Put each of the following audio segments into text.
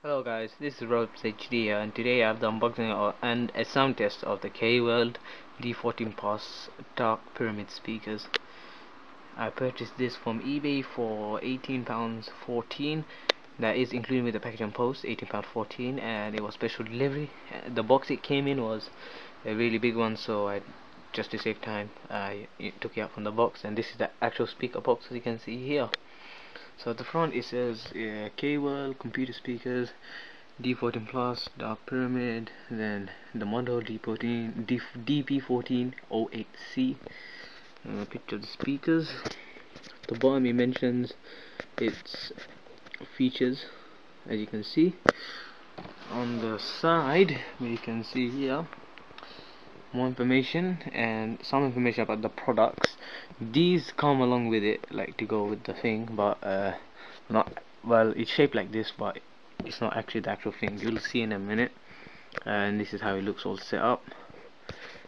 Hello guys, this is Robs HD and today I have the unboxing and a sound test of the KWorld D14 Plus Dark Pyramid speakers. I purchased this from eBay for £18.14. That is including with the package and post, £18.14, and it was special delivery. The box it came in was a really big one, so I just to save time I took it out from the box, and this is the actual speaker box as you can see here. So at the front it says KWorld computer speakers D14 Plus Dark Pyramid, then the model DP14 08C, a picture of the speakers. At the bottom it mentions its features, as you can see. On the side you can see here more information and some information about the products. These come along with it, like to go with the thing, but not well. It's shaped like this, but it's not actually the actual thing. You'll see in a minute. And this is how it looks all set up.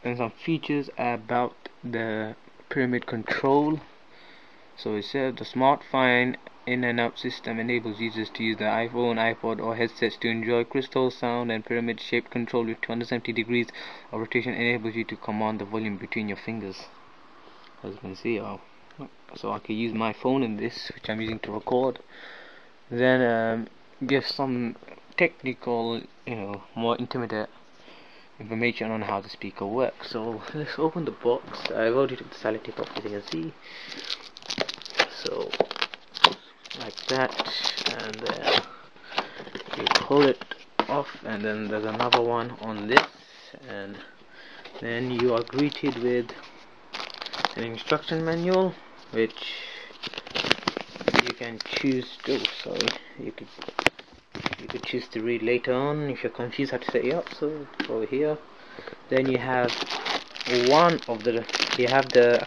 And some features about the pyramid control. So it says the smart fine in and out system enables users to use their iPhone, iPod or headsets to enjoy crystal sound, and pyramid shaped control with 270 degrees of rotation enables you to command the volume between your fingers, as you can see. So I can use my phone in this, which I'm using to record. Then give some technical, more intimate information on how the speaker works. So let's open the box. I've already took the sellotape off, as you can see. So like that, and then you pull it off, and then there's another one on this, and then you are greeted with an instruction manual, which you can choose to you could choose to read later on if you're confused how to set it up. So over here, then you have I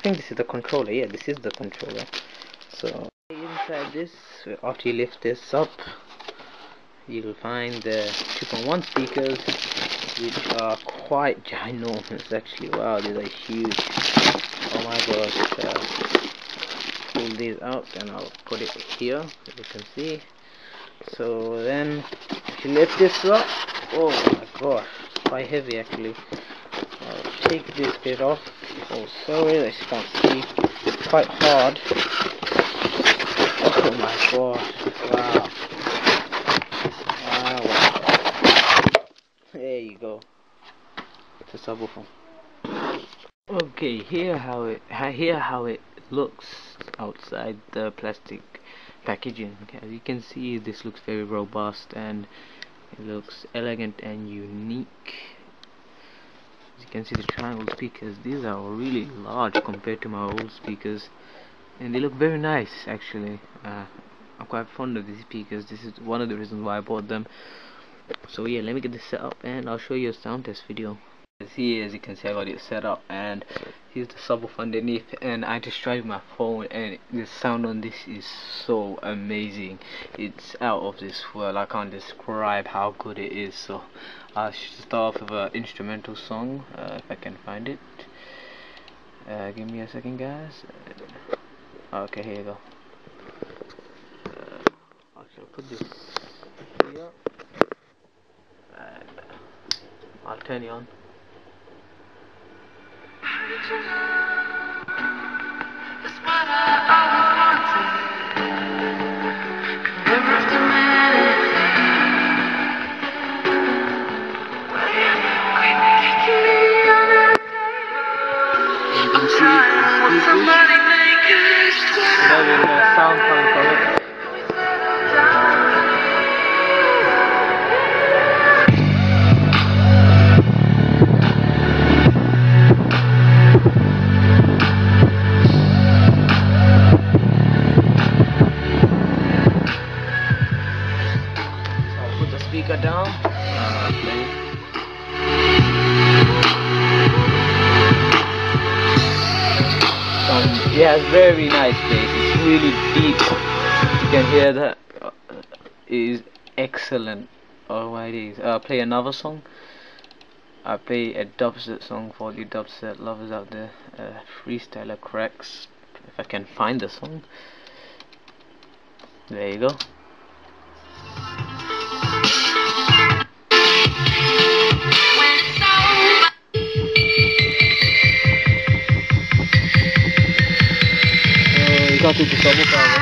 think this is the controller. Yeah, this is the controller. So inside this, after you lift this up, you'll find the 2.1 speakers, which are quite ginormous actually. Wow, these are huge. Oh my gosh. Pull these out and I'll put it here, as you can see. So then if you lift this up, oh my gosh, it's quite heavy actually. I'll take this bit off. Oh sorry, as you can see, it's quite hard. Oh my gosh, wow. There you go. It's a subwoofer. Okay, here how it looks outside the plastic packaging. As you can see, this looks very robust and it looks elegant and unique. As you can see, the triangle speakers, these are really large compared to my old speakers, and they look very nice actually. I'm quite fond of these speakers. This is one of the reasons why I bought them. So yeah, let me get this set up and I'll show you a sound test video. Here, as you can see, I got it set up, and here's the subwoofer underneath, and I just tried my phone, and the sound on this is so amazing. It's out of this world. I can't describe how good it is. So I should start off with an instrumental song, if I can find it. Give me a second, guys. Okay, here you go. I shall put this here, and I'll turn it on. That's what I always wanted. River of humanity. Kicking me on that table. I'm trying with somebody make it stop. There's no sound coming from it. Speaker down. Yeah, it's very nice bass. It's really deep. You can hear that. It is excellent. Alright, play another song. I play a dubstep song for you dubstep lovers out there. Freestyler Cracks. If I can find the song. There you go. to Sobo Power.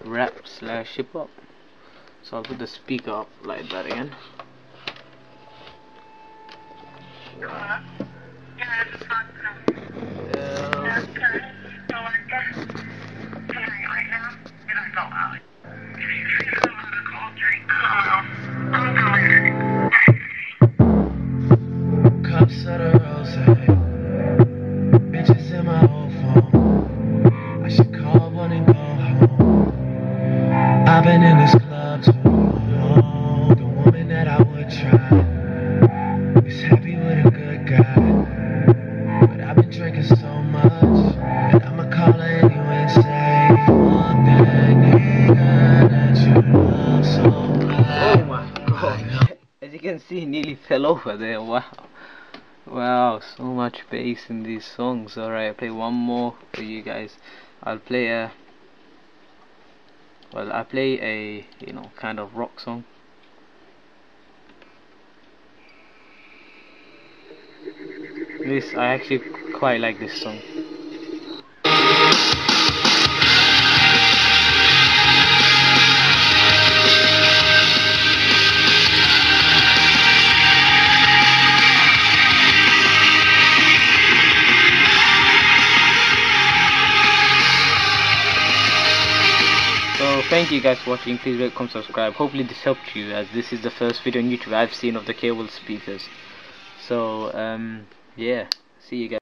Rap slash hip hop. So I'll put the speaker up like that again. Cups of the rose, bitches in my old phone. I should call one and go home. I've been in this club too long. The woman that I would try is happy with a good guy, but I've been drinking so much that I'ma call her anyway and say, fuck that nigga that you love so bad. Oh my god. As you can see, he nearly fell over there. Wow. Wow, so much bass in these songs. Alright, I'll play one more for you guys. I'll play a you know, kind of rock song. This, I actually quite like this song. So thank you guys for watching. Please rate, comment, subscribe. Hopefully this helped you, as this is the first video on YouTube I've seen of the KWorld speakers. So yeah, see you guys.